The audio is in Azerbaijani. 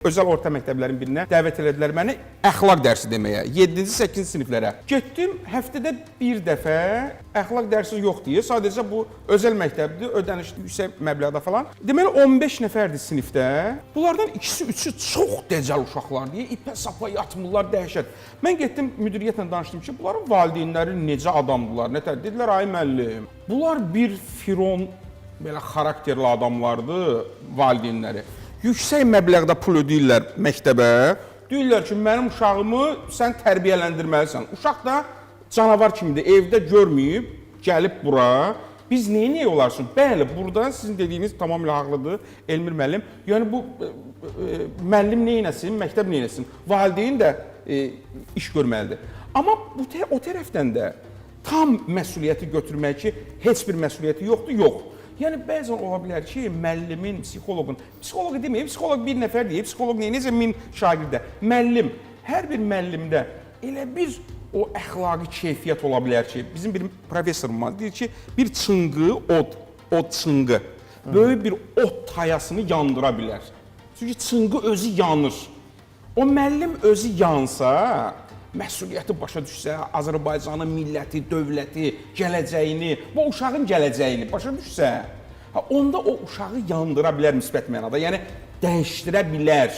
Özəl orta məktəblərin birinə dəvət elədilər məni əxlaq dərsi deməyə, 7-ci, 8-ci siniflərə. Getdim, həftədə bir dəfə əxlaq dərsi yox deyə, sadəcə bu özəl məktəbdir, ödənişli yüksək məbləğdə falan. Deməli 15 nəfərdir sinifdə. Bunlardan ikisi, üçü çox dəcəl uşaqlar deyə ipə sapa yatmırlar, dəhşət. Mən getdim müdiriyyətlə danışdım ki, bunların valideynləri necə adamdılar, nətər? Dedilər, ay müəllim, bunlar bir firon belə xarakterli adamlardır, valideynləri. Yüksək məbləğdə pul ödəyirlər məktəbə. Deyirlər ki, mənim uşağımı sən tərbiyələndirməlisən. Uşaq da canavar kimidir, evdə görməyib, gəlib bura. Biz neyə olarsın? Bəli, burada sizin dediyiniz tamamilə haqlıdır, Elmir müəllim. Yəni bu müəllim neynəsin, məktəb neynəsin? Valideyn də iş görməlidir. Amma o tərəfdən də tam məsuliyyəti götürmək ki, heç bir məsuliyyəti yoxdur, yox. Yəni, bəzən ola bilər ki, müəllimin, psixoloqun, psixoloq deməyib, psixoloq bir nəfər deyib, psixoloq necə 1000 şagirdə. Müəllim, hər bir müəllimdə elə bir o əxlaqi keyfiyyət ola bilər ki, bizim bir professorumuz var, deyir ki, bir çınqı, od çınqı, böyük bir od tayasını yandıra bilər. Çünki çınqı özü yanır. O müəllim özü yansa, məsuliyyəti başa düşsə, Azərbaycanın milləti, dövləti, gələcəyini, bu uşağın gələcəyini başa düşsə, onda o uşağı yandıra bilər müsbət mənada, yəni dəyişdirə bilər.